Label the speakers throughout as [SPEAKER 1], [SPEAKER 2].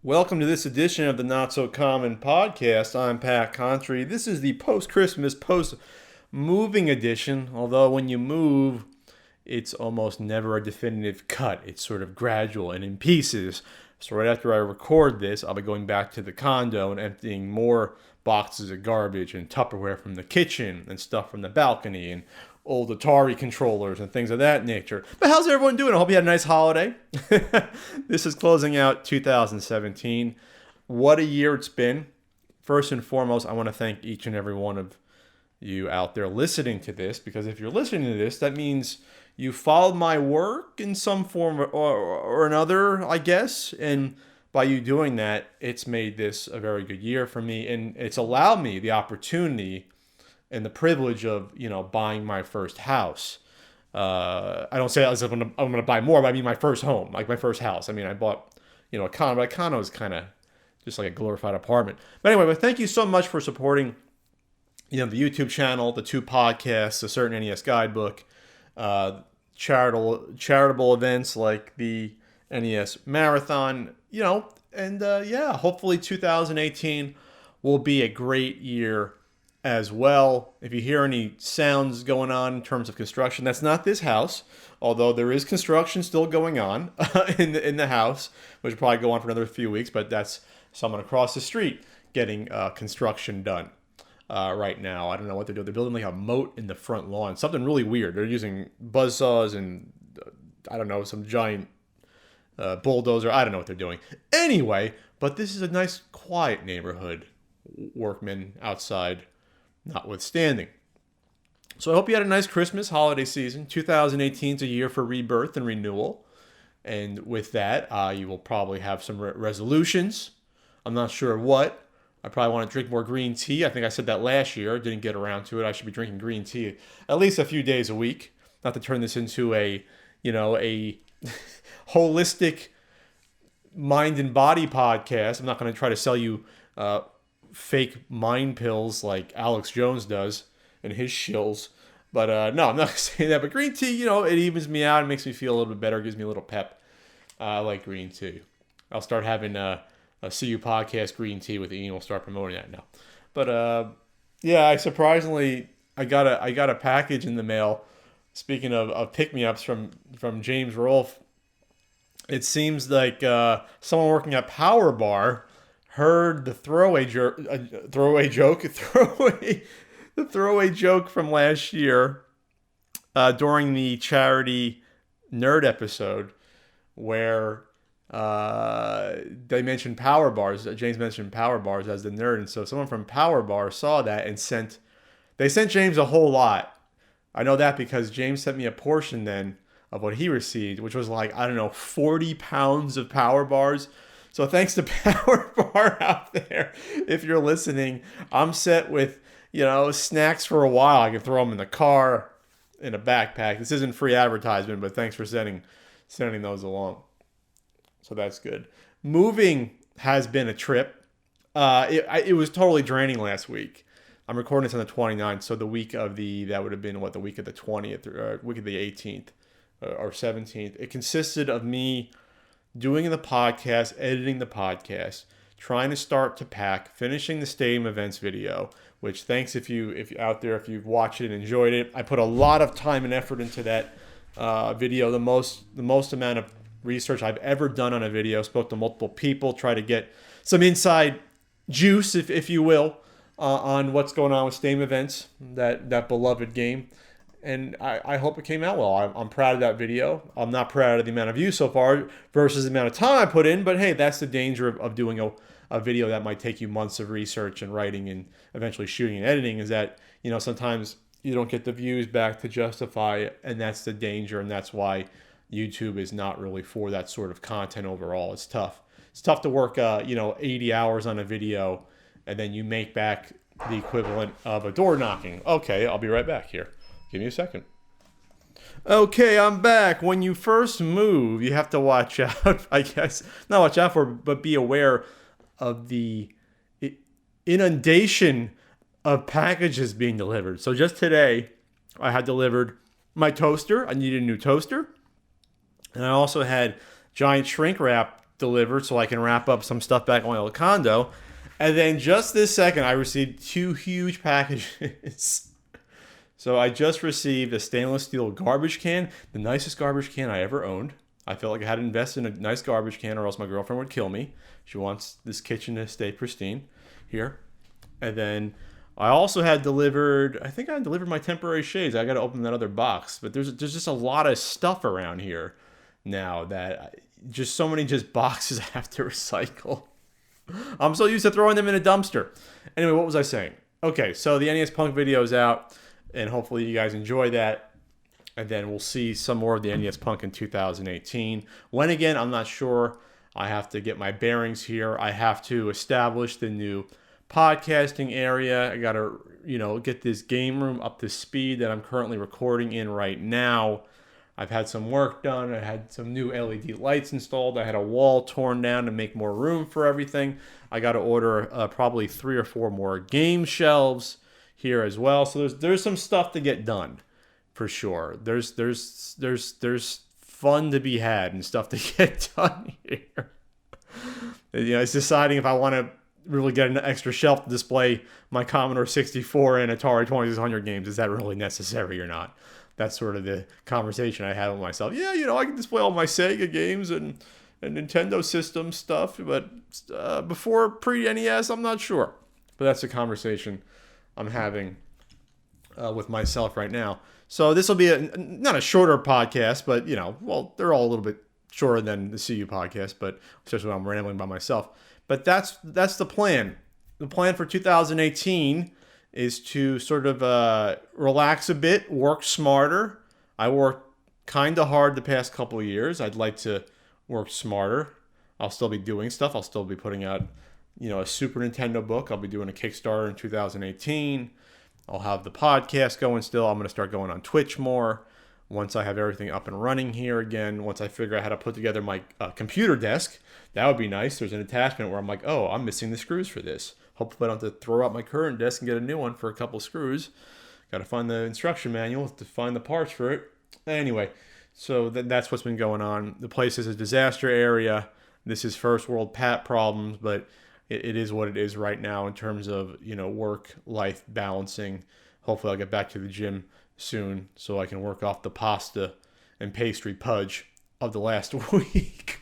[SPEAKER 1] Welcome to this edition of the Not So Common podcast. I'm Pat Contry. This is the post-Christmas, post-moving edition, although when you move, it's almost never a definitive cut. It's sort of gradual and in pieces. So right after I record this, I'll be going back to the condo and emptying more boxes of garbage and Tupperware from the kitchen and stuff from the balcony and old Atari controllers and things of that nature. But how's everyone doing? I hope you had a nice holiday. This is closing out 2017. What a year it's been. First and foremost, I want to thank each and every one of you out there listening to this, because if you're listening to this, that means you followed my work in some form or another, I guess. And by you doing that, it's made this a very good year for me. And it's allowed me the opportunity and the privilege of, buying my first house. I don't say that as if I'm going to buy more, but I mean my first home, like my first house. I mean, I bought, a condo, but a condo is kind of just like a glorified apartment. But anyway, thank you so much for supporting, the YouTube channel, the two podcasts, the Certain NES Guidebook, charitable events like the NES Marathon, hopefully 2018 will be a great year as well. If you hear any sounds going on in terms of construction, that's not this house, although there is construction still going on in the house, which will probably go on for another few weeks, but that's someone across the street getting construction done right now. I don't know what they're doing. They're building like a moat in the front lawn, something really weird. They're using buzzsaws and some giant bulldozer. I don't know what they're doing. Anyway, but this is a nice quiet neighborhood, workmen outside notwithstanding. So I hope you had a nice Christmas holiday season. 2018 is a year for rebirth and renewal. And with that, you will probably have some resolutions. I'm not sure what. I probably want to drink more green tea. I think I said that last year. Didn't get around to it. I should be drinking green tea at least a few days a week. Not to turn this into a holistic mind and body podcast. I'm not going to try to sell you fake mind pills like Alex Jones does and his shills. But no, I'm not going to say that. But green tea, it evens me out. It makes me feel a little bit better. It gives me a little pep. I like green tea. I'll start having a CU podcast green tea with Ian. We'll start promoting that now. But I surprisingly I got a package in the mail. Speaking of pick-me-ups from James Rolfe, it seems like someone working at Power Bar heard the throwaway joke from last year during the charity nerd episode, where they mentioned Power Bars. James mentioned Power Bars as the nerd, and so someone from Power Bar saw that and sent James a whole lot. I know that because James sent me a portion then of what he received, which was 40 pounds of Power Bars. So thanks to Power Bar out there, if you're listening, I'm set with, snacks for a while. I can throw them in the car, in a backpack. This isn't free advertisement, but thanks for sending those along. So that's good. Moving has been a trip. It was totally draining last week. I'm recording this on the 29th, so the week of that would have been the week of the 20th, or week of the 18th or 17th. It consisted of me doing the podcast, editing the podcast, trying to start to pack, finishing the stadium events video, which thanks if you've watched it and enjoyed it. I put a lot of time and effort into that video, the most amount of research I've ever done on a video. Spoke to multiple people, try to get some inside juice, if you will, on what's going on with stadium events, that beloved game. And I hope it came out well. I'm proud of that video. I'm not proud of the amount of views so far versus the amount of time I put in. But hey, that's the danger of doing a video that might take you months of research and writing and eventually shooting and editing, is that, sometimes you don't get the views back to justify it. And that's the danger. And that's why YouTube is not really for that sort of content overall. It's tough. It's tough to work, 80 hours on a video and then you make back the equivalent of a door knocking. Okay, I'll be right back here. Give me a second. Okay, I'm back. When you first move, you have to watch out, I guess. Not watch out for, but be aware of the inundation of packages being delivered. So just today, I had delivered my toaster. I needed a new toaster. And I also had giant shrink wrap delivered so I can wrap up some stuff back in my old condo. And then just this second, I received 2 huge packages. So I just received a stainless steel garbage can, the nicest garbage can I ever owned. I felt like I had to invest in a nice garbage can or else my girlfriend would kill me. She wants this kitchen to stay pristine here. And then I also had delivered, I think I delivered my temporary shades. I got to open that other box. But there's just a lot of stuff around here now that just so many just boxes I have to recycle. I'm so used to throwing them in a dumpster. Anyway, what was I saying? Okay, so the NES Punk video is out, and hopefully you guys enjoy that. And then we'll see some more of the NES Punk in 2018. When again, I'm not sure. I have to get my bearings here. I have to establish the new podcasting area. I got to, get this game room up to speed that I'm currently recording in right now. I've had some work done. I had some new LED lights installed. I had a wall torn down to make more room for everything. I got to order probably 3 or 4 more game shelves here as well. So there's some stuff to get done. For sure. There's fun to be had and stuff to get done here. It's deciding if I want to really get an extra shelf to display my Commodore 64 and Atari 2600 games. Is that really necessary or not? That's sort of the conversation I have with myself. Yeah, I can display all my Sega games and Nintendo system stuff, but before pre-NES, I'm not sure. But that's a conversation I'm having with myself right now. So this will be not a shorter podcast, but, they're all a little bit shorter than the CU podcast, but especially when I'm rambling by myself. But that's the plan. The plan for 2018 is to sort of relax a bit, work smarter. I worked kind of hard the past couple of years. I'd like to work smarter. I'll still be doing stuff. I'll still be putting out, a Super Nintendo book. I'll be doing a Kickstarter in 2018. I'll have the podcast going still. I'm going to start going on Twitch more once I have everything up and running here again. Once I figure out how to put together my computer desk, that would be nice. There's an attachment where I'm like, oh, I'm missing the screws for this. Hopefully I don't have to throw out my current desk and get a new one for a couple screws. Got to find the instruction manual to find the parts for it. Anyway, so that's what's been going on. The place is a disaster area. This is first world pat problems, but it is what it is right now in terms of, work-life balancing. Hopefully I'll get back to the gym soon so I can work off the pasta and pastry pudge of the last week.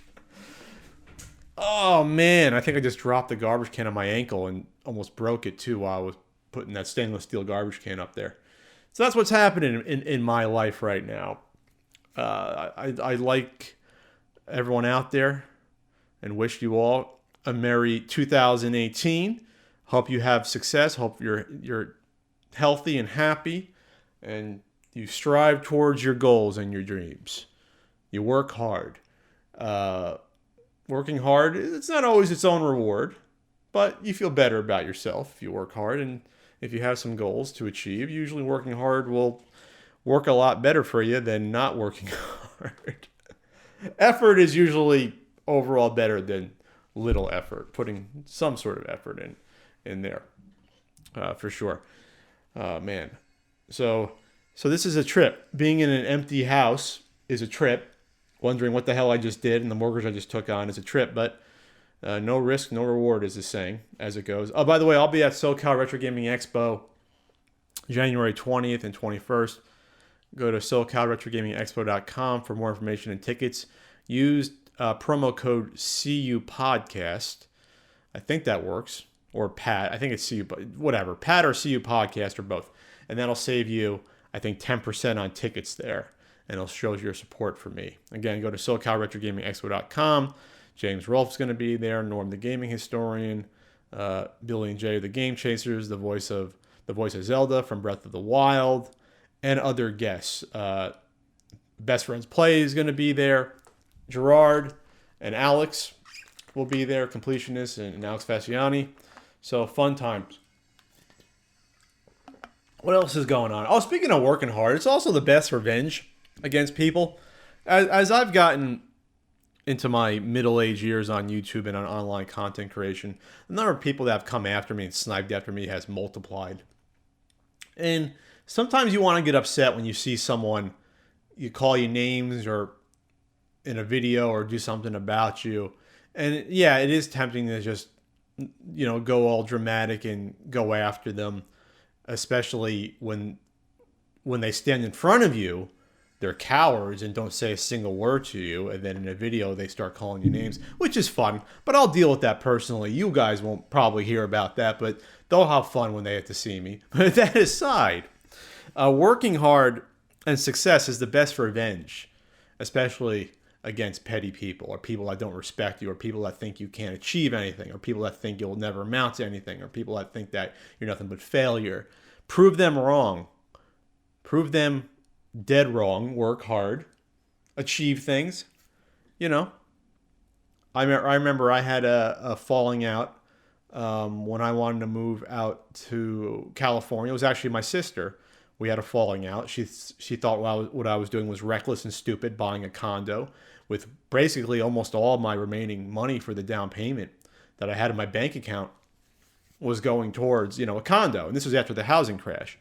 [SPEAKER 1] Oh, man. I think I just dropped the garbage can on my ankle and almost broke it, too, while I was putting that stainless steel garbage can up there. So that's what's happening in my life right now. I like everyone out there and wish you all a merry 2018. Hope you have success. Hope you're healthy and happy, and you strive towards your goals and your dreams. You work hard. Working hard, it's not always its own reward, but you feel better about yourself if you work hard, and if you have some goals to achieve, usually working hard will work a lot better for you than not working hard. Effort is usually overall better than little effort, putting some sort of effort in there, for sure. Man. So this is a trip. Being in an empty house is a trip. Wondering what the hell I just did and the mortgage I just took on is a trip, but no risk, no reward is the saying as it goes. Oh, by the way, I'll be at SoCal Retro Gaming Expo January 20th and 21st. Go to SoCalRetroGamingExpo.com for more information and tickets. Use promo code CU Podcast. I think that works. Or Pat. I think it's CU. Whatever. Pat or CU Podcast or both. And that'll save you, I think, 10% on tickets there. And it'll show your support for me. Again, go to SoCalRetroGamingExpo.com. James Rolfe's going to be there. Norm the Gaming Historian. Billy and Jay the Game Chasers. The voice of Zelda from Breath of the Wild. And other guests. Best Friends Play is going to be there. Gerard and Alex will be there. Completionist and Alex Fasciani. So fun times. What else is going on? Oh, speaking of working hard, it's also the best revenge against people. As I've gotten into my middle-aged years on YouTube and on online content creation, the number of people that have come after me and sniped after me has multiplied. And sometimes you want to get upset when you see someone, you call you names or in a video or do something about you, And yeah, it is tempting to just, go all dramatic and go after them, especially when they stand in front of you. They're cowards and don't say a single word to you, and then in a video they start calling you names, which is fun. But I'll deal with that personally. You guys won't probably hear about that, but they'll have fun when they have to see me. But that aside, working hard and success is the best revenge, especially against petty people or people that don't respect you or people that think you can't achieve anything or people that think you'll never amount to anything or people that think that you're nothing but failure. Prove them wrong. Prove them dead wrong. Work hard. Achieve things. I remember I had a falling out when I wanted to move out to California. It was actually my sister. We had a falling out. She thought what I was doing was reckless and stupid, buying a condo with basically almost all of my remaining money for the down payment that I had in my bank account was going towards, a condo. And this was after the housing crash.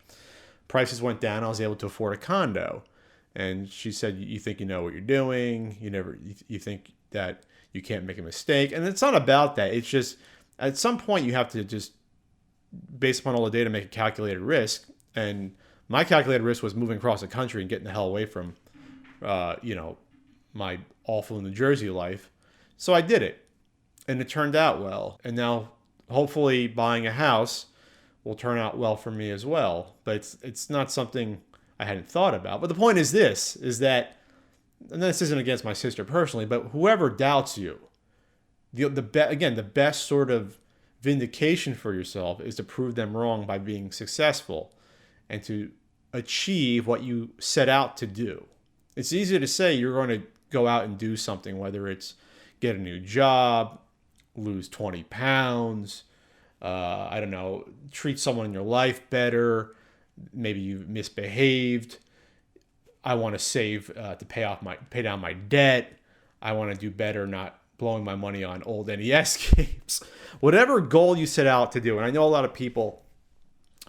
[SPEAKER 1] Prices went down. I was able to afford a condo. And she said, "You think you know what you're doing? You think that you can't make a mistake." And it's not about that. It's just at some point you have to just, based upon all the data, make a calculated risk. And my calculated risk was moving across the country and getting the hell away from, my awful New Jersey life. So I did it, and it turned out well. And now, hopefully, buying a house will turn out well for me as well. But it's not something I hadn't thought about. But the point is this: is that, and this isn't against my sister personally, but whoever doubts you, the best sort of vindication for yourself is to prove them wrong by being successful and to achieve what you set out to do. It's easy to say you're going to go out and do something, whether it's get a new job, lose 20 pounds, I don't know, treat someone in your life better, maybe you've misbehaved, I want to save to pay down my debt, I want to do better not blowing my money on old NES games. Whatever goal you set out to do, and I know a lot of people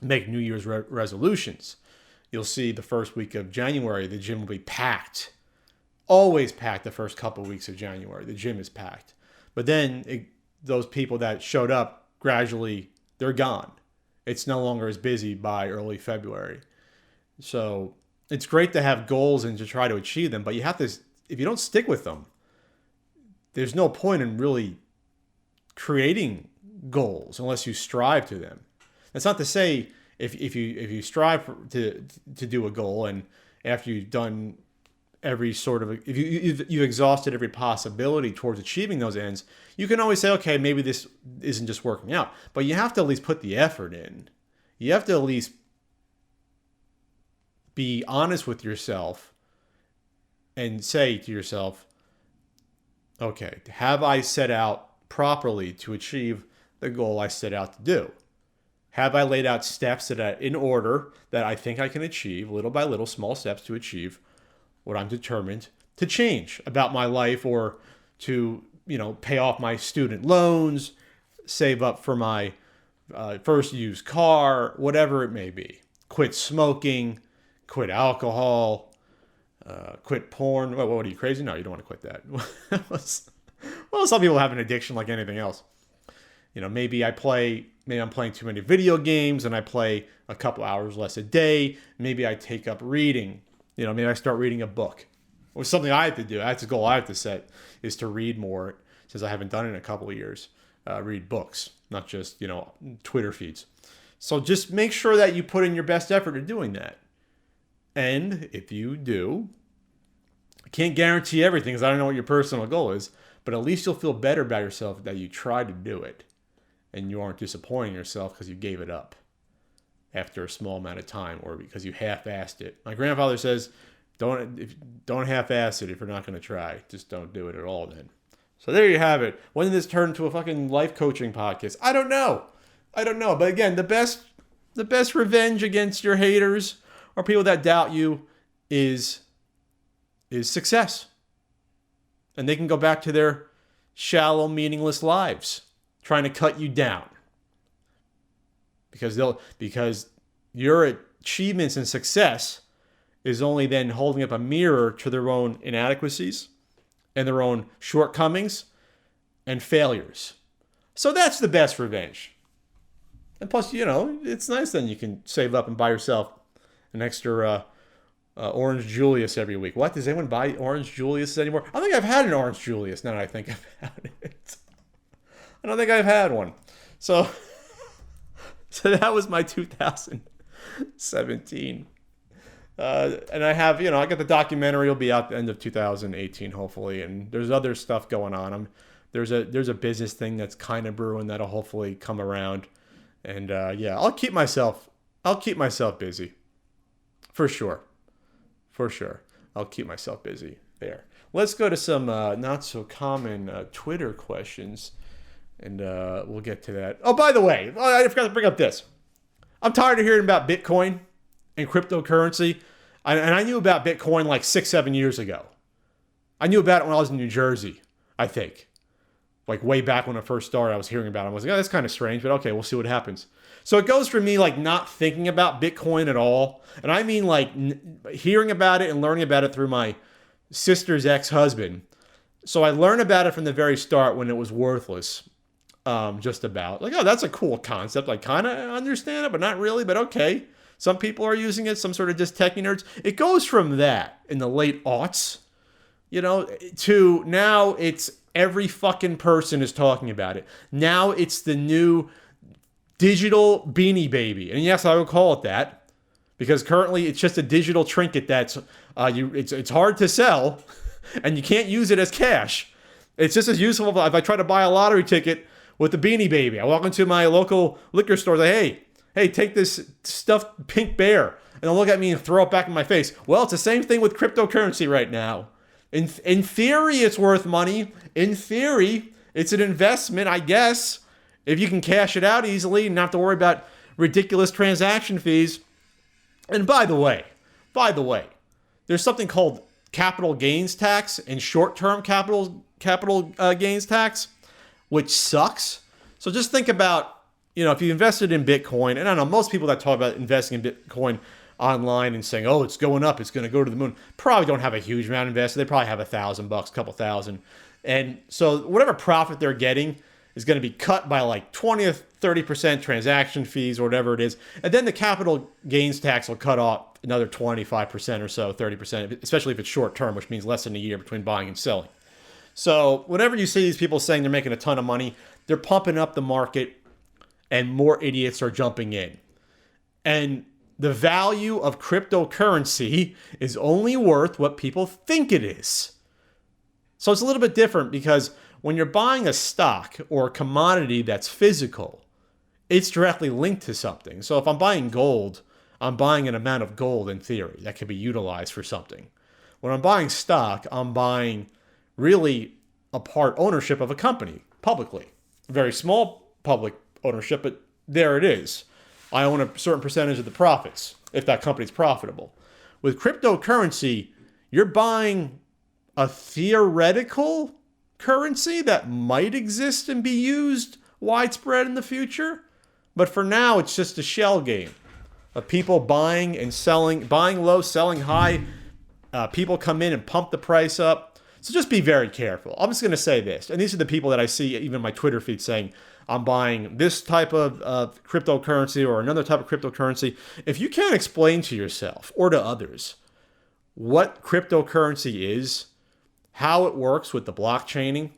[SPEAKER 1] make New Year's resolutions. You'll see the first week of January, the gym will be packed. Always packed the first couple of weeks of January. The gym is packed. But then those people that showed up, gradually, they're gone. It's no longer as busy by early February. So it's great to have goals and to try to achieve them, but you have to, if you don't stick with them, there's no point in really creating goals unless you strive to them. That's not to say if you strive to do a goal and after you've done every sort of, if you've exhausted every possibility towards achieving those ends, you can always say, okay, maybe this isn't just working out. But you have to at least put the effort in. You have to at least be honest with yourself and say to yourself, okay, have I set out properly to achieve the goal I set out to do? Have I laid out steps that are in order that I think I can achieve, little by little, small steps to achieve what I'm determined to change about my life, or to, pay off my student loans, save up for my first used car, whatever it may be. Quit smoking, quit alcohol, quit porn. What are you, crazy? No, you don't want to quit that. Well, some people have an addiction like anything else. Maybe I'm playing too many video games and I play a couple hours less a day. Maybe I take up reading. Maybe I start reading a book. Or something I have to do. That's a goal I have to set, is to read more, since I haven't done it in a couple of years. Read books, not just, Twitter feeds. So just make sure that you put in your best effort in doing that. And if you do, I can't guarantee everything because I don't know what your personal goal is, but at least you'll feel better about yourself that you tried to do it. And you aren't disappointing yourself because you gave it up after a small amount of time, or because you half-assed it. My grandfather says, don't half-ass it if you're not going to try. Just don't do it at all then. So there you have it. When did this turn into a fucking life coaching podcast? I don't know. But again, the best revenge against your haters or people that doubt you is success. And they can go back to their shallow, meaningless lives trying to cut you down. Because your achievements and success is only then holding up a mirror to their own inadequacies and their own shortcomings. and failures. So that's the best revenge. And plus, it's nice then you can save up and buy yourself an extra Orange Julius every week. What? Does anyone buy Orange Julius anymore? I don't think I've had an Orange Julius now that I think about it. I don't think I've had one. So that was my 2017. And I have, I got the documentary. It'll be out the end of 2018, hopefully. And there's other stuff going on. There's a business thing that's kind of brewing that'll hopefully come around. And I'll keep myself busy. For sure. I'll keep myself busy there. Let's go to some not so common Twitter questions. And we'll get to that. Oh, by the way, I forgot to bring up this. I'm tired of hearing about Bitcoin and cryptocurrency. And I knew about Bitcoin like 6-7 years ago. I knew about it when I was in New Jersey, I think. Like way back when it first started, I was hearing about it. I was like, oh, that's kind of strange, but okay, we'll see what happens. So it goes from me like not thinking about Bitcoin at all. And I mean like hearing about it and learning about it through my sister's ex-husband. So I learned about it from the very start when it was worthless. Just about. Like, oh, that's a cool concept. I kind of understand it, but not really, but okay. Some people are using it, some sort of just techie nerds. It goes from that in the late aughts, to now it's every fucking person is talking about it. Now it's the new digital Beanie Baby. And yes, I would call it that because currently it's just a digital trinket that's it's hard to sell and you can't use it as cash. It's just as useful if I try to buy a lottery ticket with the Beanie Baby. I walk into my local liquor store, like, hey, take this stuffed pink bear. And they'll look at me and throw it back in my face. Well, it's the same thing with cryptocurrency right now. In theory, it's worth money. In theory, it's an investment, I guess, if you can cash it out easily and not have to worry about ridiculous transaction fees. And by the way, there's something called capital gains tax and short-term capital gains tax, which sucks. So just think about, if you invested in Bitcoin, and I know most people that talk about investing in Bitcoin online and saying, oh, it's going up, it's going to go to the moon, probably don't have a huge amount invested. They probably have $1,000, a couple thousand. And so whatever profit they're getting is going to be cut by like 20 or 30% transaction fees or whatever it is. And then the capital gains tax will cut off another 25% or so, 30%, especially if it's short term, which means less than a year between buying and selling. So whenever you see these people saying they're making a ton of money, they're pumping up the market and more idiots are jumping in. And the value of cryptocurrency is only worth what people think it is. So it's a little bit different because when you're buying a stock or a commodity that's physical, it's directly linked to something. So if I'm buying gold, I'm buying an amount of gold in theory that can be utilized for something. When I'm buying stock, I'm buying really a part ownership of a company publicly. Very small public ownership, but there it is. I own a certain percentage of the profits if that company's profitable. With cryptocurrency, you're buying a theoretical currency that might exist and be used widespread in the future. But for now, it's just a shell game of people buying and selling, buying low, selling high. People come in and pump the price up. So just be very careful. I'm just going to say this. And these are the people that I see even in my Twitter feed saying, I'm buying this type of cryptocurrency or another type of cryptocurrency. If you can't explain to yourself or to others what cryptocurrency is, how it works with the blockchaining,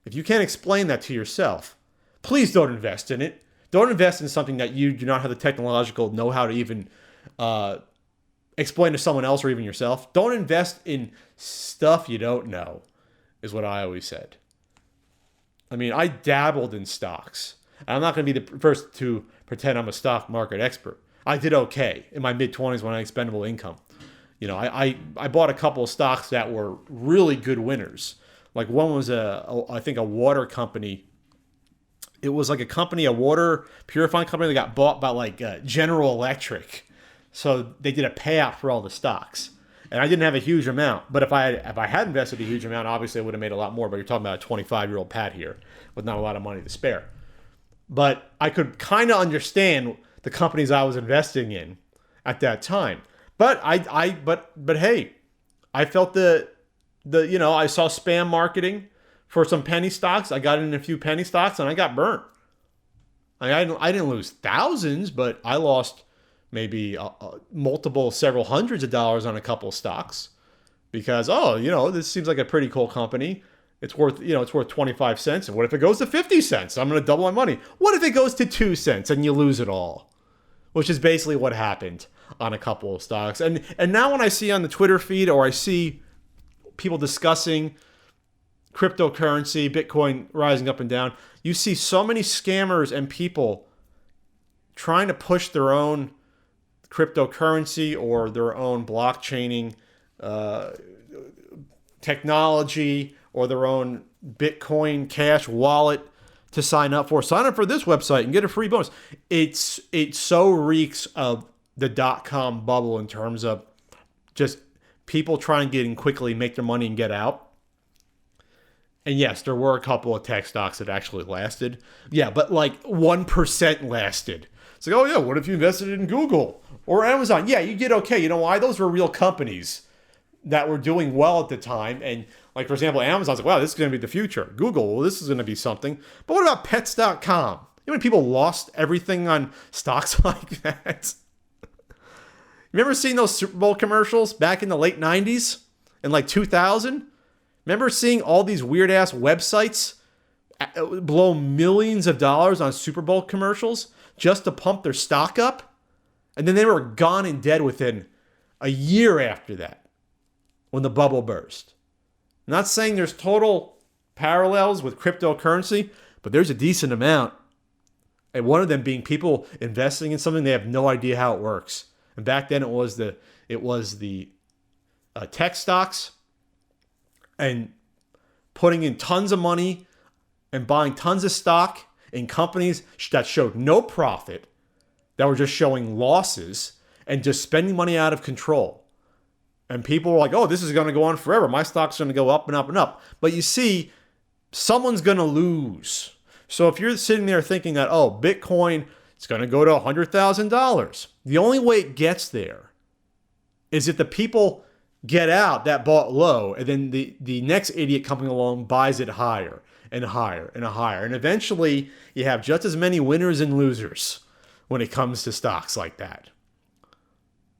[SPEAKER 1] if you can't explain that to yourself, please don't invest in it. Don't invest in something that you do not have the technological know-how to even explain to someone else or even yourself. Don't invest in stuff you don't know, is what I always said. I mean, I dabbled in stocks. I'm not going to be the first to pretend I'm a stock market expert. I did okay in my mid-20s when I had expendable income. I bought a couple of stocks that were really good winners. Like one was I think a water company. It was like a water purifying company that got bought by like General Electric. So they did a payout for all the stocks. And I didn't have a huge amount. But if I had invested a huge amount, obviously I would have made a lot more. But you're talking about a 25-year-old Pat here with not a lot of money to spare. But I could kind of understand the companies I was investing in at that time. But but hey, I felt I saw spam marketing for some penny stocks. I got in a few penny stocks and I got burnt. I didn't lose thousands, but I lost maybe several hundreds of dollars on a couple of stocks because, this seems like a pretty cool company. It's worth 25 cents. And what if it goes to 50 cents? I'm going to double my money. What if it goes to 2 cents and you lose it all? Which is basically what happened on a couple of stocks. And now when I see on the Twitter feed or I see people discussing cryptocurrency, Bitcoin rising up and down, you see so many scammers and people trying to push their own cryptocurrency or their own blockchaining technology or their own Bitcoin Cash wallet to sign up for. Sign up for this website and get a free bonus. It so reeks of the .com bubble in terms of just people trying to get in quickly, make their money and get out. And yes, there were a couple of tech stocks that actually lasted. Yeah, but like 1% lasted. It's like, oh yeah, what if you invested in Google or Amazon? Yeah, you did okay. You know why? Those were real companies that were doing well at the time. And like, for example, Amazon's like, wow, this is going to be the future. Google, well, this is going to be something. But what about pets.com? You know when people lost everything on stocks like that? Remember seeing those Super Bowl commercials back in the late 90s and like 2000? Remember seeing all these weird-ass websites blow millions of dollars on Super Bowl commercials just to pump their stock up? And then they were gone and dead within a year after that when the bubble burst. I'm not saying there's total parallels with cryptocurrency, but there's a decent amount. And one of them being people investing in something they have no idea how it works. And back then it was the tech stocks and putting in tons of money and buying tons of stock in companies that showed no profit, that were just showing losses and just spending money out of control. And people were like, oh, this is going to go on forever. My stock's going to go up and up and up. But you see, someone's going to lose. So if you're sitting there thinking that, oh, Bitcoin is going to go to $100,000, the only way it gets there is if the people get out that bought low, and then the next idiot coming along buys it higher and higher and higher. And eventually you have just as many winners and losers when it comes to stocks like that.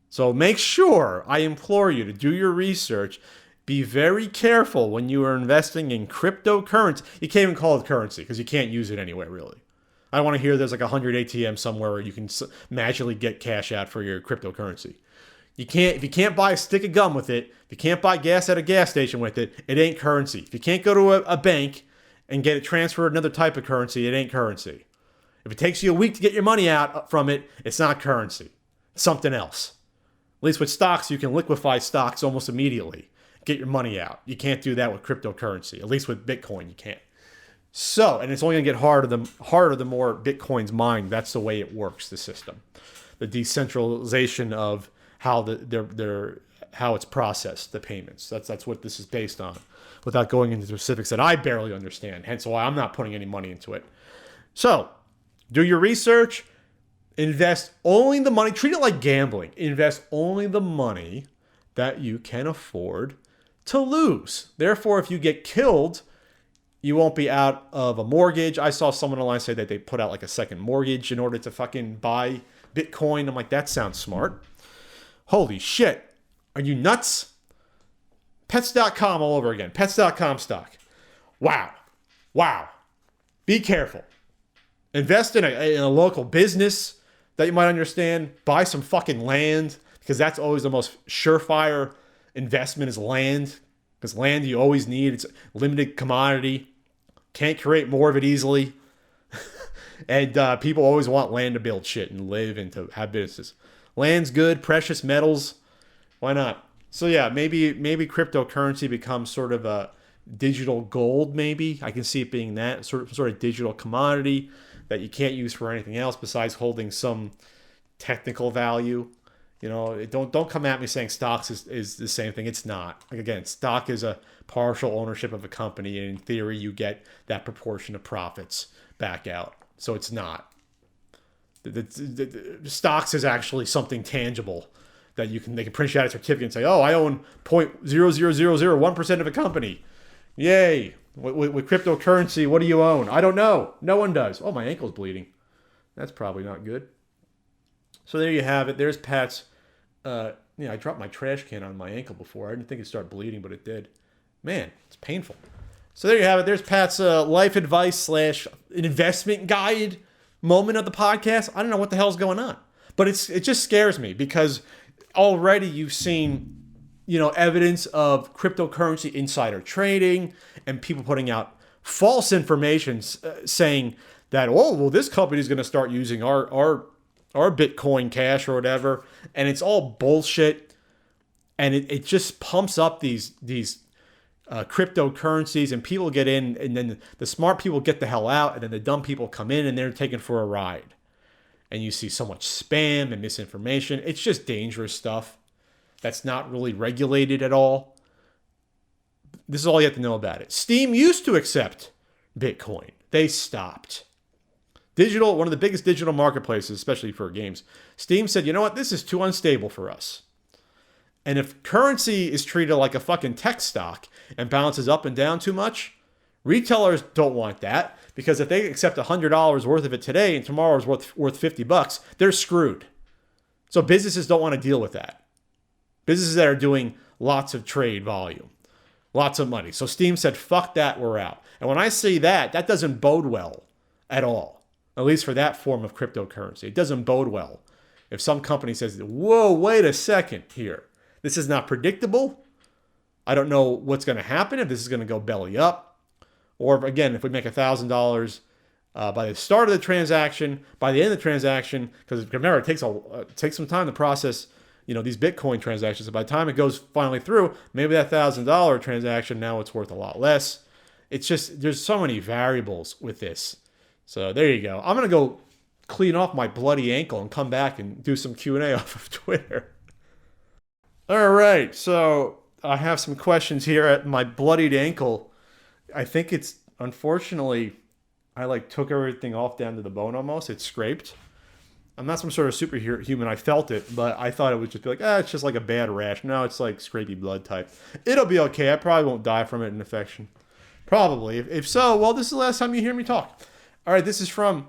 [SPEAKER 1] So make sure, I implore you to do your research. Be very careful when you are investing in cryptocurrency. You can't even call it currency because you can't use it anywhere, really. I want to hear there's like 100 ATMs somewhere where you can magically get cash out for your cryptocurrency. If you can't buy a stick of gum with it, if you can't buy gas at a gas station with it, it ain't currency. If you can't go to a bank and get it transferred another type of currency, it ain't currency. If it takes you a week to get your money out from it, it's not currency. It's something else. At least with stocks, you can liquefy stocks almost immediately. Get your money out. You can't do that with cryptocurrency. At least with Bitcoin, you can't. So, and it's only going to get harder the more Bitcoin's mined. That's the way it works, the system. The decentralization of how how it's processed, the payments. That's what this is based on, without going into specifics that I barely understand. Hence why I'm not putting any money into it. So, do your research. Invest only the money. Treat it like gambling. Invest only the money that you can afford to lose. Therefore, if you get killed, you won't be out of a mortgage. I saw someone online say that they put out like a second mortgage in order to fucking buy Bitcoin. I'm like, that sounds smart. Holy shit. Are you nuts? Pets.com all over again. Pets.com stock. Wow. Be careful. Invest in a local business that you might understand. Buy some fucking land, because that's always the most surefire investment is land. Because land you always need. It's a limited commodity. Can't create more of it easily. And people always want land to build shit and live and to have businesses. Land's good. Precious metals. Why not? So yeah, maybe cryptocurrency becomes sort of a digital gold, maybe. I can see it being that sort of digital commodity that you can't use for anything else besides holding some technical value. You know, don't come at me saying stocks is the same thing. It's not. Like, again, stock is a partial ownership of a company, and in theory, you get that proportion of profits back out. So it's not. The stocks is actually something tangible that they can print you out a certificate and say, oh, I own 0.00001% of a company. Yay. With cryptocurrency, what do you own? I don't know. No one does. Oh, my ankle's bleeding. That's probably not good. So there you have it. There's Pat's. I dropped my trash can on my ankle before. I didn't think it'd start bleeding, but it did. Man, it's painful. So there you have it. There's Pat's life advice slash investment guide moment of the podcast. I don't know what the hell's going on, but it just scares me because already you've seen evidence of cryptocurrency insider trading and people putting out false information saying that, oh, well, this company is going to start using our Bitcoin Cash or whatever, and it's all bullshit, and it just pumps up these cryptocurrencies, and people get in, and then the smart people get the hell out, and then the dumb people come in, and they're taken for a ride, and you see so much spam and misinformation. It's just dangerous stuff that's not really regulated at all. This is all you have to know about it. Steam used to accept Bitcoin. They stopped. One of the biggest digital marketplaces, especially for games. Steam said, you know what? This is too unstable for us. And if currency is treated like a fucking tech stock and bounces up and down too much, retailers don't want that, because if they accept $100 worth of it today and tomorrow is worth $50, they're screwed. So businesses don't want to deal with that. Businesses that are doing lots of trade volume, lots of money. So Steam said, fuck that, we're out. And when I say that doesn't bode well at all, at least for that form of cryptocurrency. It doesn't bode well if some company says, whoa, wait a second here. This is not predictable. I don't know what's going to happen, if this is going to go belly up. Or again, if we make $1,000 by the start of the transaction, by the end of the transaction, because remember, it takes some time to process these Bitcoin transactions. So by the time it goes finally through, maybe that $1,000 transaction, now it's worth a lot less. It's just, there's so many variables with this. So there you go. I'm going to go clean off my bloody ankle and come back and do some Q&A off of Twitter. All right. So I have some questions here at my bloodied ankle. I think it's, unfortunately, I took everything off down to the bone almost. It's scraped. I'm not some sort of superhuman. I felt it, but I thought it would just be like, it's just like a bad rash. No, it's like scrapey blood type. It'll be okay. I probably won't die from it, an infection. Probably. If so, well, this is the last time you hear me talk. All right, this is from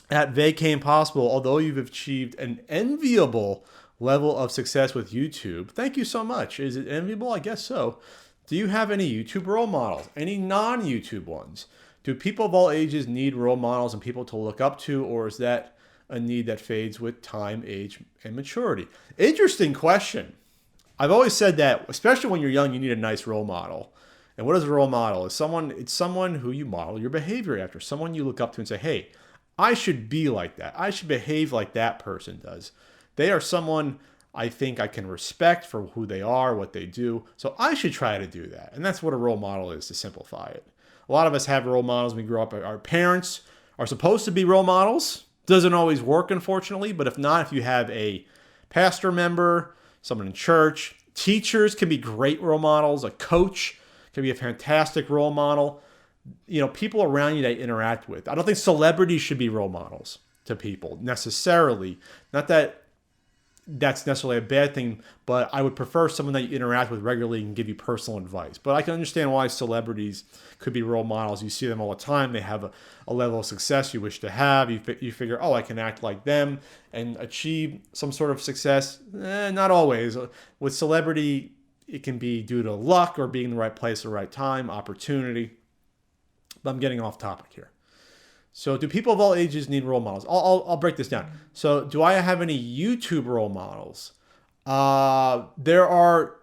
[SPEAKER 1] @VacayImpossible. Although you've achieved an enviable level of success with YouTube, thank you so much. Is it enviable? I guess so. Do you have any YouTube role models? Any non-YouTube ones? Do people of all ages need role models and people to look up to, or is that a need that fades with time, age, and maturity? Interesting question. I've always said that, especially when you're young, you need a nice role model. And what is a role model? It's someone who you model your behavior after, someone you look up to and say, hey, I should be like that. I should behave like that person does. They are someone I think I can respect for who they are, what they do. So I should try to do that. And that's what a role model is, to simplify it. A lot of us have role models when we grow up. Our parents are supposed to be role models. Doesn't always work, unfortunately. But if not, if you have a pastor member, someone in church, teachers can be great role models. A coach can be a fantastic role model. People around you that you interact with. I don't think celebrities should be role models to people necessarily. Not that that's necessarily a bad thing, but I would prefer someone that you interact with regularly and give you personal advice. But I can understand why celebrities could be role models. You see them all the time. They have a level of success you wish to have. You figure, I can act like them and achieve some sort of success. Not always. With celebrity, it can be due to luck or being in the right place at the right time, opportunity. But I'm getting off topic here. So do people of all ages need role models? I'll break this down. So do I have any YouTube role models? There are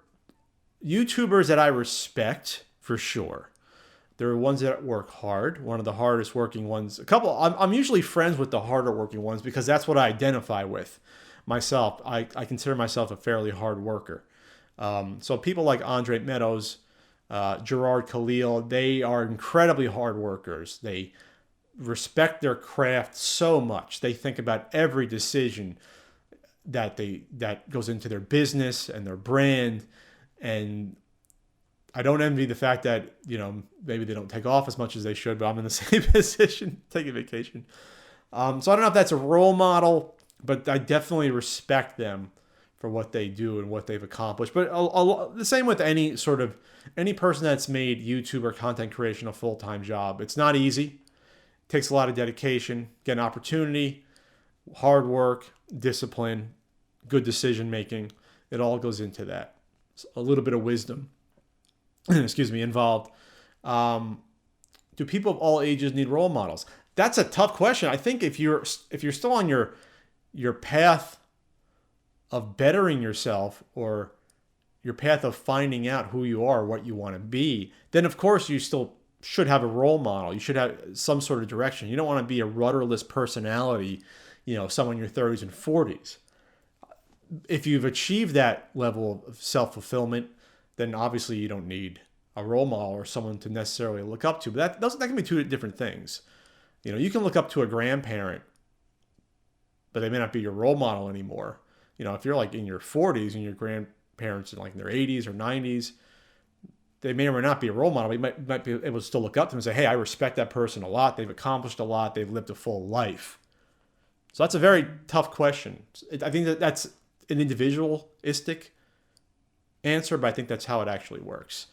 [SPEAKER 1] YouTubers that I respect for sure. There are ones that work hard. One of the hardest working ones, I'm usually friends with the harder working ones because that's what I identify with myself. I consider myself a fairly hard worker. So people like Andre Meadows, Gerard Khalil, they are incredibly hard workers. They respect their craft so much. They think about every decision that goes into their business and their brand. And I don't envy the fact that, maybe they don't take off as much as they should, but I'm in the same position, taking vacation. So I don't know if that's a role model, but I definitely respect them for what they do and what they've accomplished. But the same with any person that's made YouTube or content creation a full-time job. It's not easy. It takes a lot of dedication, get an opportunity, hard work, discipline, good decision making. It all goes into that. It's a little bit of wisdom, involved. Do people of all ages need role models? That's a tough question. I think if you're still on your path of bettering yourself, or your path of finding out who you are, what you want to be, then of course you still should have a role model. You should have some sort of direction. You don't want to be a rudderless personality, someone in your 30s and 40s. If you've achieved that level of self-fulfillment, then obviously you don't need a role model or someone to necessarily look up to. But that can be two different things. You can look up to a grandparent, but they may not be your role model anymore. If you're like in your 40s and your grandparents are like in their 80s or 90s, they may or may not be a role model. But you might be able to still look up to them and say, hey, I respect that person a lot. They've accomplished a lot. They've lived a full life. So that's a very tough question. I think that's an individualistic answer, but I think that's how it actually works.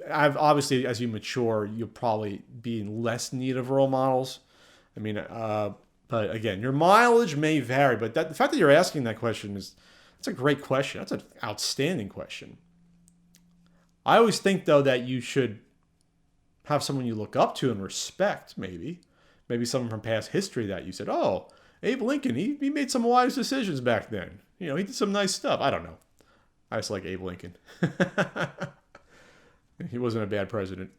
[SPEAKER 1] I've obviously, as you mature, you'll probably be in less need of role models. But again, your mileage may vary, but the fact that you're asking that question that's a great question. That's an outstanding question. I always think, though, that you should have someone you look up to and respect, maybe someone from past history that you said, oh, Abe Lincoln, he made some wise decisions back then. He did some nice stuff. I don't know. I just like Abe Lincoln. He wasn't a bad president.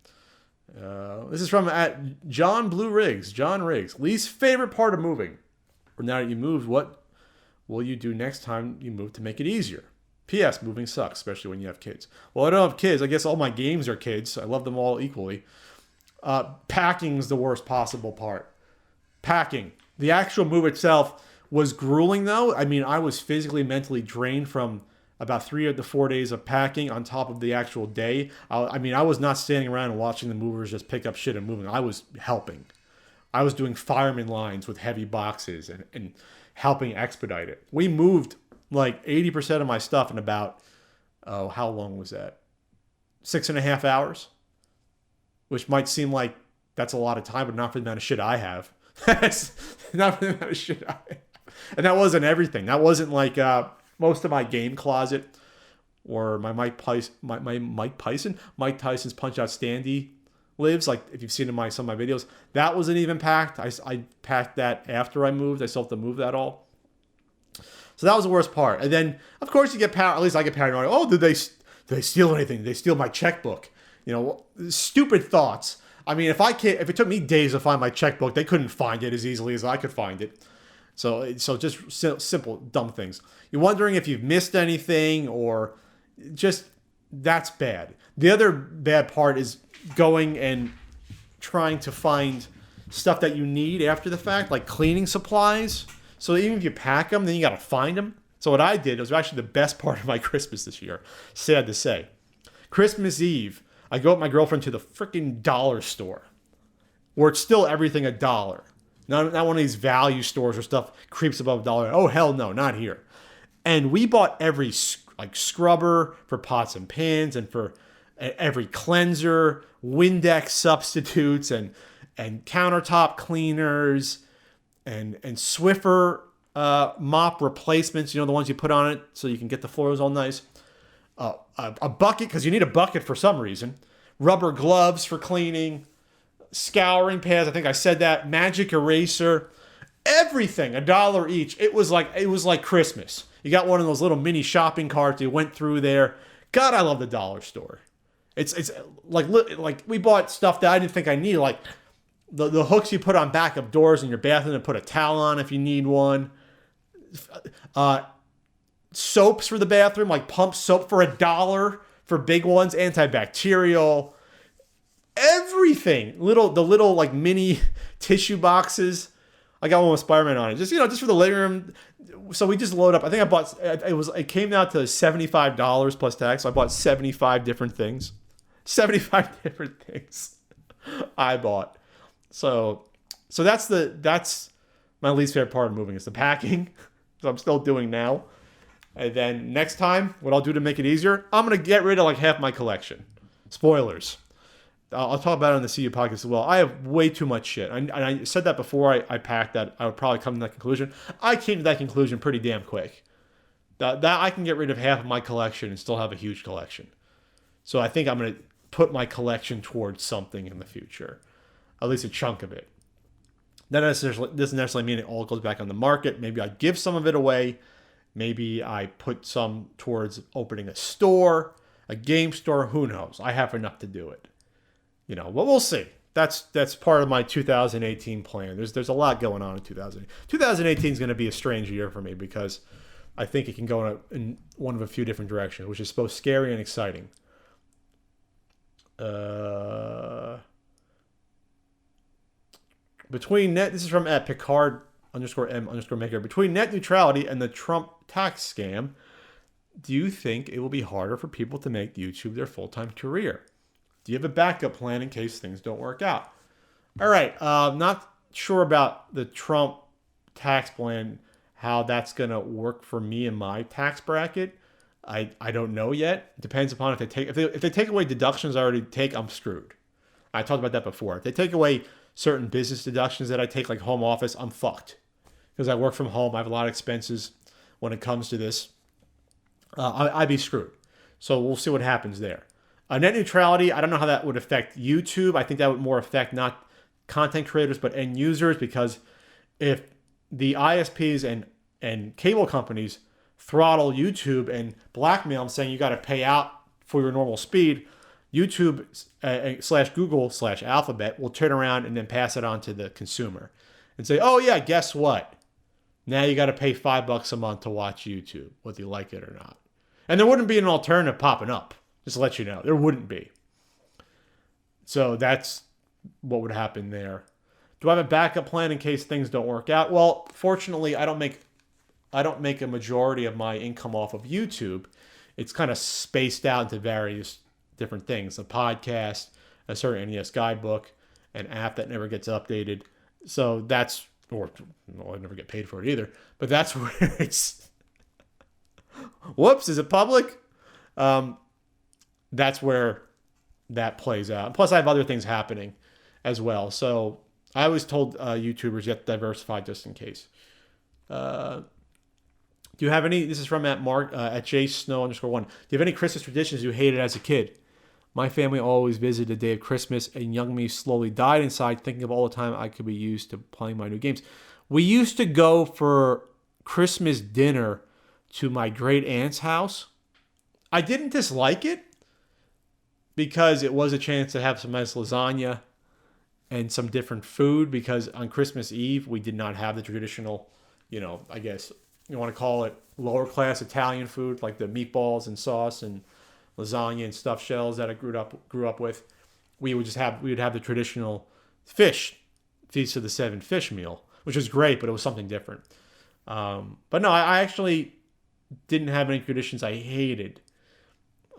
[SPEAKER 1] This is from at John Blue Riggs. John Riggs. Least favorite part of moving. Or now that you moved, what will you do next time you move to make it easier? P.S. Moving sucks, especially when you have kids. Well, I don't have kids. I guess all my games are kids. I love them all equally. Packing's the worst possible part. Packing. The actual move itself was grueling, though. I mean, I was physically, mentally drained from about 3 of the 4 days of packing on top of the actual day. I was not standing around and watching the movers just pick up shit and moving. I was helping. I was doing fireman lines with heavy boxes and helping expedite it. We moved like 80% of my stuff in about, how long was that? 6.5 hours? Which might seem like that's a lot of time, but not for the amount of shit I have. Not for the amount of shit I have. And that wasn't everything. That wasn't like most of my game closet or my Mike Tyson's Punch-Out Standy lives. Like if you've seen in some of my videos, that wasn't even packed. I packed that after I moved. I still have to move that all. So that was the worst part. And then, of course, you get at least I get paranoid. Oh, did they steal anything? Did they steal my checkbook? Stupid thoughts. I mean, if it took me days to find my checkbook, they couldn't find it as easily as I could find it. So just simple, dumb things. You're wondering if you've missed anything or just that's bad. The other bad part is going and trying to find stuff that you need after the fact, like cleaning supplies. So even if you pack them, then you got to find them. So what I did, it was actually the best part of my Christmas this year, sad to say. Christmas Eve, I go with my girlfriend to the freaking dollar store, where it's still everything $1. Not one of these value stores where stuff creeps above $1. Oh, hell no, not here. And we bought every scrubber for pots and pans and for every cleanser, Windex substitutes and countertop cleaners and Swiffer mop replacements, the ones you put on it so you can get the floors all nice. A bucket, because you need a bucket for some reason. Rubber gloves for cleaning. Scouring pads, I think I said that. Magic eraser. Everything, $1 each. It was like Christmas. You got one of those little mini shopping carts. You went through there. God, I love the dollar store. It's like we bought stuff that I didn't think I needed, like the hooks you put on back of doors in your bathroom and put a towel on if you need one. Soaps for the bathroom, like pump soap for $1 for big ones, antibacterial. Everything, the little like mini tissue boxes. I got one with Spider-Man on it, just for the living room. So we just load up. I think I bought it came out to $75 plus tax. So I bought 75 different things. 75 different things I bought. So that's my least favorite part of moving is the packing. So I'm still doing now. And then next time, what I'll do to make it easier, I'm going to get rid of like half my collection. Spoilers. I'll talk about it on the CU podcast as well. I have way too much shit. I said that before I packed that I would probably come to that conclusion. I came to that conclusion pretty damn quick. That I can get rid of half of my collection and still have a huge collection. So I think I'm going to put my collection towards something in the future. At least a chunk of it. That doesn't necessarily mean it all goes back on the market. Maybe I give some of it away. Maybe I put some towards opening a store, a game store. Who knows? I have enough to do it. But we'll see. That's part of my 2018 plan. There's a lot going on in 2018. 2018 is going to be a strange year for me because I think it can go in one of a few different directions, which is both scary and exciting. This is from at Picard_M_maker. Between net neutrality and the Trump tax scam, do you think it will be harder for people to make YouTube their full-time career? Do you have a backup plan in case things don't work out? All right. Not sure about the Trump tax plan, how that's going to work for me and my tax bracket. I don't know yet. Depends upon if they take away deductions I already take, I'm screwed. I talked about that before. If they take away certain business deductions that I take, like home office, I'm fucked. Because I work from home. I have a lot of expenses when it comes to this. I'd be screwed. So we'll see what happens there. Net neutrality, I don't know how that would affect YouTube. I think that would more affect not content creators, but end users, because if the ISPs and cable companies throttle YouTube and blackmail them saying you got to pay out for your normal speed, YouTube / Google / Alphabet will turn around and then pass it on to the consumer and say, oh yeah, guess what? Now you got to pay $5 a month to watch YouTube, whether you like it or not. And there wouldn't be an alternative popping up. Just to let you know, there wouldn't be. So that's what would happen there. Do I have a backup plan in case things don't work out? Well, fortunately, I don't make a majority of my income off of YouTube. It's kind of spaced out into various different things: a podcast, a certain NES guidebook, an app that never gets updated. So I never get paid for it either. But that's where it's. Whoops! Is it public? That's where that plays out. Plus, I have other things happening as well. So I always told YouTubers, you have to diversify just in case. Do you have any? This is from at JSnow_1. Do you have any Christmas traditions you hated as a kid? My family always visited the day of Christmas, and young me slowly died inside, thinking of all the time I could be used to playing my new games. We used to go for Christmas dinner to my great aunt's house. I didn't dislike it, because it was a chance to have some nice lasagna and some different food, because on Christmas Eve, we did not have the traditional, I guess you want to call it lower class Italian food, like the meatballs and sauce and lasagna and stuffed shells that I grew up with. We would have the traditional fish, Feast of the Seven fish meal, which was great, but it was something different. But no, I actually didn't have any traditions I hated.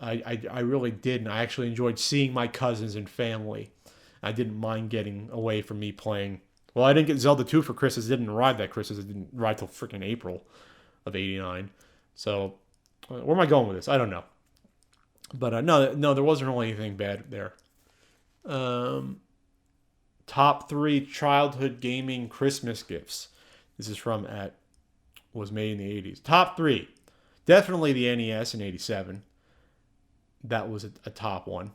[SPEAKER 1] I really didn't. I actually enjoyed seeing my cousins and family. I didn't mind getting away from me playing. Well, I didn't get Zelda 2 for Christmas. It didn't arrive that Christmas. It didn't arrive till freaking April of '89. So, where am I going with this? I don't know. But no, there wasn't really anything bad there. Top 3 childhood gaming Christmas gifts. This is from was made in the 80s. Top 3. Definitely the NES in '87. That was a top one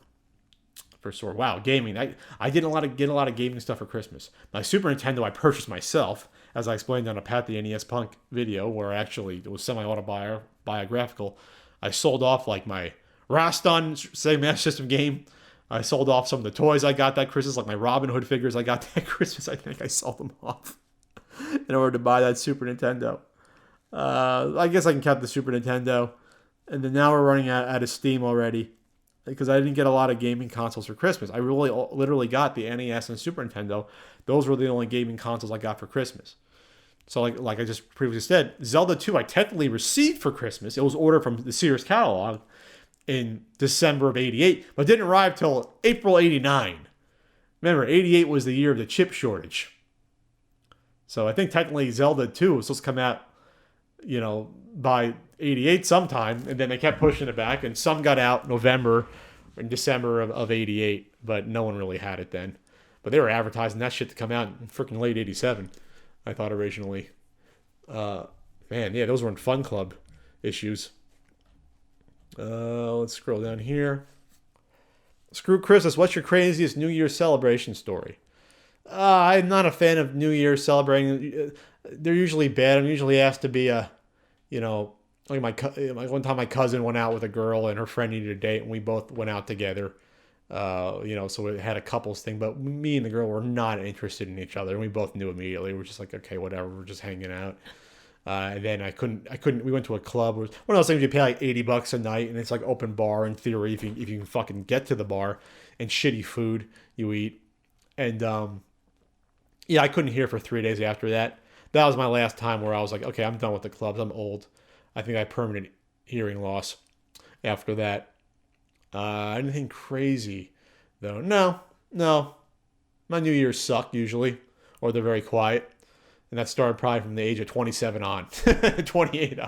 [SPEAKER 1] for sure. Wow, gaming. I didn't get a lot of gaming stuff for Christmas. My Super Nintendo I purchased myself, as I explained on a Pat the NES Punk video, where it was semi-autobiographical. I sold off like my Raston Sega Master System game. I sold off some of the toys I got that Christmas, like my Robin Hood figures I got that Christmas. I think I sold them off in order to buy that Super Nintendo. I guess I can count the Super Nintendo. And then now we're running out of steam already, because I didn't get a lot of gaming consoles for Christmas. I really literally got the NES and Super Nintendo. Those were the only gaming consoles I got for Christmas. So like I just previously said, Zelda 2 I technically received for Christmas. It was ordered from the Sears catalog in December of '88, but didn't arrive till April '89. Remember, '88 was the year of the chip shortage. So I think technically Zelda 2 was supposed to come out by 88 sometime, and then they kept pushing it back, and some got out November and December of 88, but no one really had it then. But they were advertising that shit to come out in freaking late 87, I thought originally. Man, yeah, those weren't Fun Club issues. Let's scroll down here. Screw Christmas. What's your craziest New Year's celebration story? I'm not a fan of New Year's celebrating. They're usually bad. I'm usually asked to be like one time my cousin went out with a girl and her friend needed a date, and we both went out together. So it had a couples thing, but me and the girl were not interested in each other, and we both knew immediately. We're just like, okay, whatever. We're just hanging out. And then I couldn't. We went to a club. It was one of those things you pay like $80 a night, and it's like open bar in theory if you can fucking get to the bar, and shitty food you eat. And I couldn't hear for 3 days after that. That was my last time where I was like, okay, I'm done with the clubs. I'm old. I think I had permanent hearing loss after that. Anything crazy though? No. My New Year's suck usually, or they're very quiet. And that started probably from the age of 27 on, 28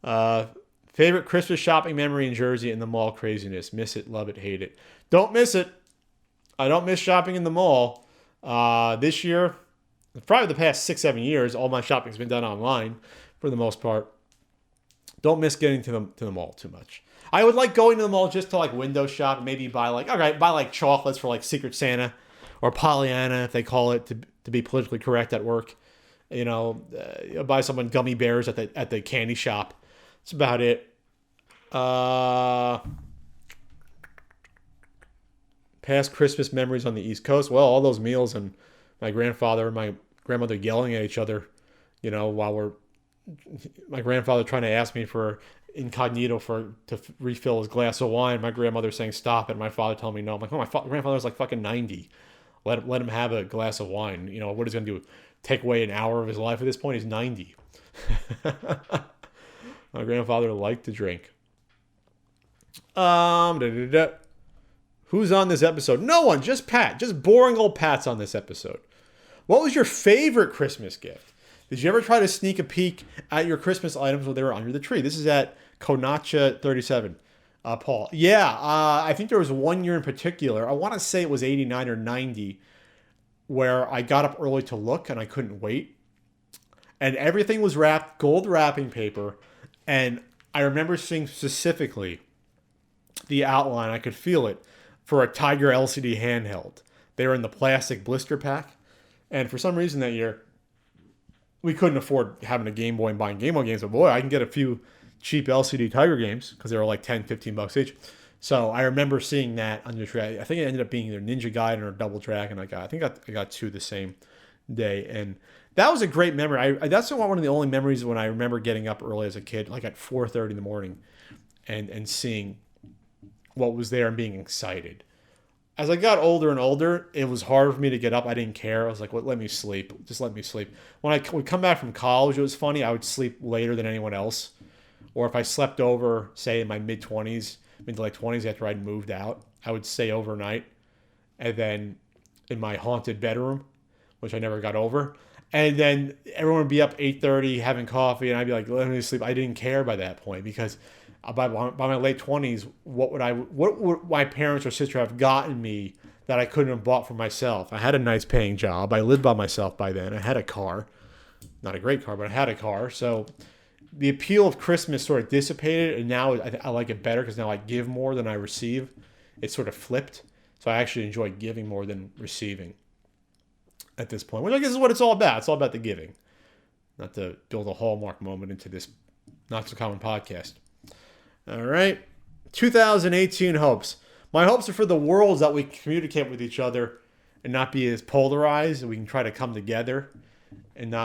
[SPEAKER 1] on. Favorite Christmas shopping memory in Jersey in the mall craziness. Miss it, love it, hate it. Don't miss it. I don't miss shopping in the mall. This year, probably the past 6-7 years, all my shopping's been done online for the most part. Don't miss getting to the mall too much. I would like going to the mall just to like window shop, maybe buy like chocolates for like Secret Santa or Pollyanna, if they call it, to be politically correct at work. Buy someone gummy bears at the candy shop. That's about it. Past Christmas memories on the East Coast. Well, all those meals and my grandfather and my grandmother yelling at each other, while my grandfather trying to ask me for incognito to refill his glass of wine. My grandmother saying stop it. My father telling me no. I'm like, my grandfather's like fucking 90. Let him have a glass of wine. What he's going to do? Take away an hour of his life at this point? He's 90. My grandfather liked to drink. Who's on this episode? No one. Just Pat. Just boring old Pat's on this episode. What was your favorite Christmas gift? Did you ever try to sneak a peek at your Christmas items while they were under the tree? This is at Konacha 37. Paul. Yeah, I think there was one year in particular, I want to say it was 89 or 90, where I got up early to look and I couldn't wait. And everything was wrapped, gold wrapping paper. And I remember seeing specifically the outline, I could feel it, for a Tiger LCD handheld. They were in the plastic blister pack. And for some reason that year, we couldn't afford having a Game Boy and buying Game Boy games. But boy, I can get a few cheap LCD Tiger games because they were like $10-15 each. So I remember seeing that under the tree. I think it ended up being either Ninja Gaiden or Double Dragon. I got two the same day, and that was a great memory. That's one of the only memories when I remember getting up early as a kid, like at 4:30 in the morning, and seeing what was there and being excited. As I got older and older, it was hard for me to get up. I didn't care. I was like, well, let me sleep. Just let me sleep. When I would come back from college, it was funny. I would sleep later than anyone else. Or if I slept over, say in my mid to late 20s after I'd moved out, I would stay overnight. And then in my haunted bedroom, which I never got over. And then everyone would be up 8:30 having coffee, and I'd be like, let me sleep. I didn't care by that point because by my late 20s, what would my parents or sister have gotten me that I couldn't have bought for myself? I had a nice paying job. I lived by myself by then. I had a car. Not a great car, but I had a car. So the appeal of Christmas sort of dissipated, and now I like it better because now I give more than I receive. It's sort of flipped. So I actually enjoy giving more than receiving at this point, which I guess is what it's all about. It's all about the giving. Not to build a Hallmark moment into this not so common podcast. All right. 2018 hopes. My hopes are for the worlds that we communicate with each other and not be as polarized, and we can try to come together and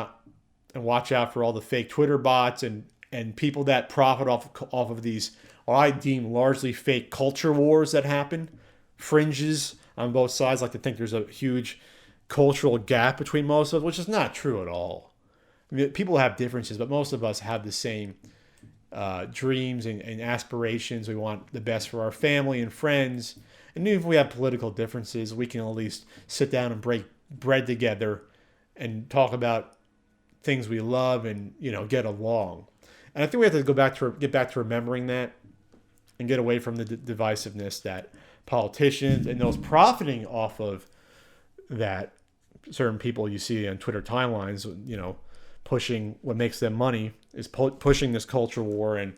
[SPEAKER 1] watch out for all the fake Twitter bots and people that profit off of these, what I deem largely fake culture wars that happen. Fringes on both sides like to think there's a huge cultural gap between most of us, which is not true at all. I mean, people have differences, but most of us have the same dreams and aspirations. We want the best for our family and friends. And even if we have political differences, we can at least sit down and break bread together and talk about things we love and, get along. And I think we have to get back to remembering that and get away from the divisiveness that politicians and those profiting off of that, certain people you see on Twitter timelines, pushing what makes them money is pushing this culture war and,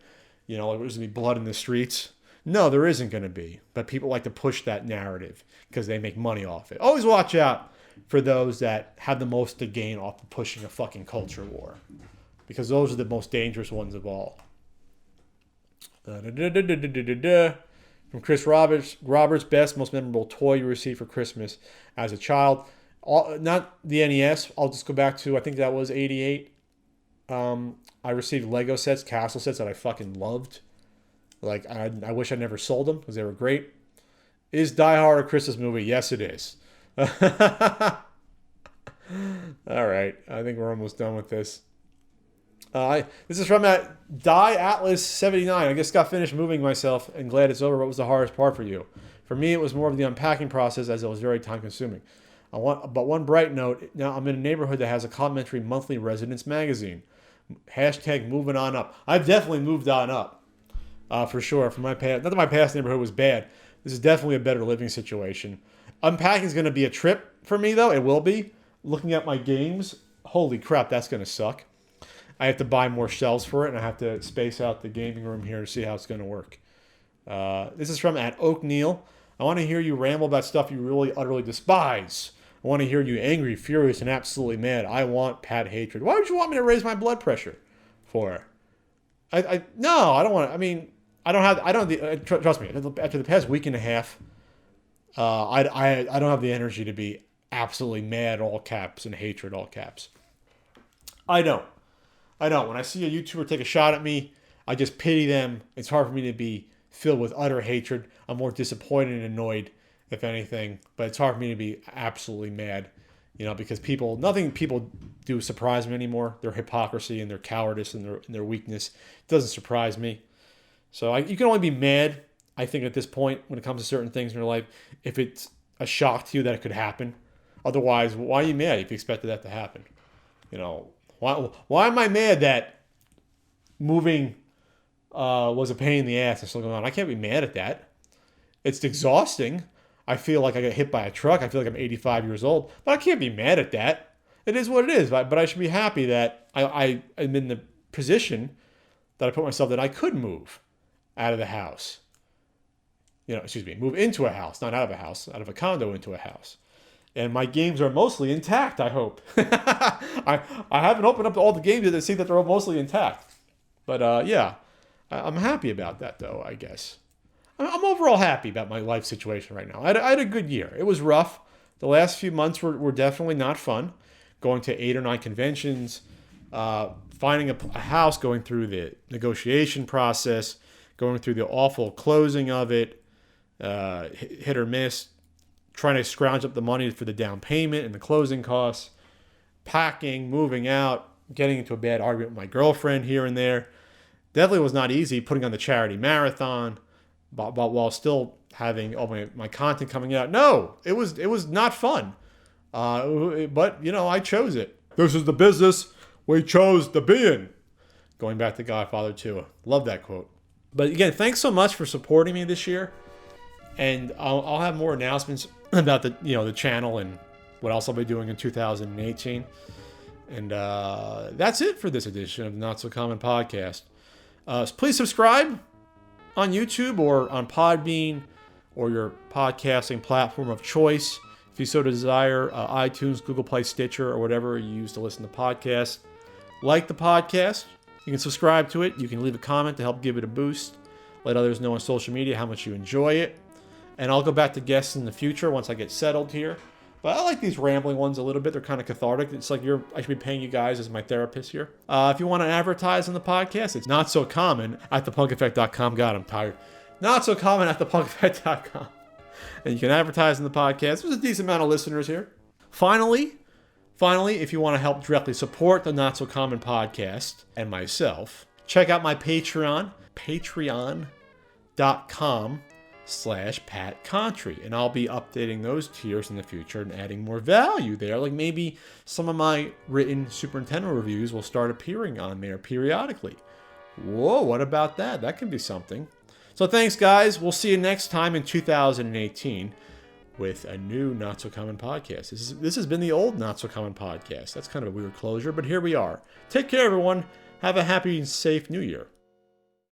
[SPEAKER 1] there's going to be blood in the streets. No, there isn't going to be. But people like to push that narrative because they make money off it. Always watch out for those that have the most to gain off of pushing a fucking culture war, because those are the most dangerous ones of all. From Chris Roberts, best, most memorable toy you received for Christmas as a child. Not the NES. I'll just go back to, I think that was 88. I received Lego sets, castle sets that I fucking loved. Like, I wish I never sold them because they were great. Is Die Hard a Christmas movie? Yes, it is. All right. I think we're almost done with this. This is from Die Atlas 79. I just got finished moving myself and glad it's over. What was the hardest part for you? For me, it was more of the unpacking process, as it was very time consuming. But one bright note, now I'm in a neighborhood that has a complimentary monthly residence magazine. Hashtag moving on up. I've definitely moved on up, for sure. From my past, not that my past neighborhood was bad. This is definitely a better living situation. Unpacking is going to be a trip for me, though. It will be. Looking at my games, holy crap, that's going to suck. I have to buy more shelves for it, and I have to space out the gaming room here to see how it's going to work. This is from @Oakneal. I want to hear you ramble about stuff you really utterly despise. I want to hear you angry, furious, and absolutely mad. I want Pat hatred. Why would you want me to raise my blood pressure for? No, I don't want to. I mean, I don't have. Trust me. After the past week and a half, I don't have the energy to be absolutely mad, all caps, and hatred, all caps. I don't. When I see a YouTuber take a shot at me, I just pity them. It's hard for me to be filled with utter hatred. I'm more disappointed and annoyed, if anything. But it's hard for me to be absolutely mad, because nothing people do surprise me anymore. Their hypocrisy and their cowardice and their weakness doesn't surprise me. So you can only be mad, I think, at this point when it comes to certain things in your life, if it's a shock to you that it could happen. Otherwise, why are you mad if you expected that to happen? Why am I mad that moving was a pain in the ass and still going on? I can't be mad at that. It's exhausting. I feel like I got hit by a truck. I feel like I'm 85 years old. But I can't be mad at that. It is what it is. But I should be happy that I am in the position that I put myself that I could move out of the house. Move into a house, not out of a house, out of a condo into a house. And my games are mostly intact, I hope. I haven't opened up all the games yet to see that they're all mostly intact. But yeah, I'm happy about that, though, I guess. I'm overall happy about my life situation right now. I had a good year. It was rough. The last few months were definitely not fun. Going to 8 or 9 conventions, finding a house, going through the negotiation process, going through the awful closing of it, hit or miss, trying to scrounge up the money for the down payment and the closing costs, packing, moving out, getting into a bad argument with my girlfriend here and there. Definitely was not easy putting on the charity marathon, but while still having all my content coming out. No, it was not fun. But, I chose it. This is the business we chose to be in. Going back to Godfather 2. Love that quote. But again, thanks so much for supporting me this year. And I'll have more announcements about the channel and what else I'll be doing in 2018. And that's it for this edition of the Not So Common Podcast. Please subscribe on YouTube or on Podbean or your podcasting platform of choice. If you so desire, iTunes, Google Play, Stitcher, or whatever you use to listen to podcasts. Like the podcast. You can subscribe to it. You can leave a comment to help give it a boost. Let others know on social media how much you enjoy it. And I'll go back to guests in the future once I get settled here. But I like these rambling ones a little bit. They're kind of cathartic. It's like I should be paying you guys as my therapist here. If you want to advertise on the podcast, it's not so common at thepunkeffect.com. God, I'm tired. Not so common at thepunkeffect.com. And you can advertise on the podcast. There's a decent amount of listeners here. Finally, if you want to help directly support the Not So Common Podcast and myself, check out my Patreon, patreon.com/NSC Pat Contry, and I'll be updating those tiers in the future and adding more value there. Like maybe some of my written Super Nintendo reviews will start appearing on there periodically. Whoa, what about that? That could be something. So thanks, guys. We'll see you next time in 2018 with a new Not So Common podcast. This has been the old Not So Common podcast. That's kind of a weird closure, but here we are. Take care, everyone. Have a happy and safe New Year.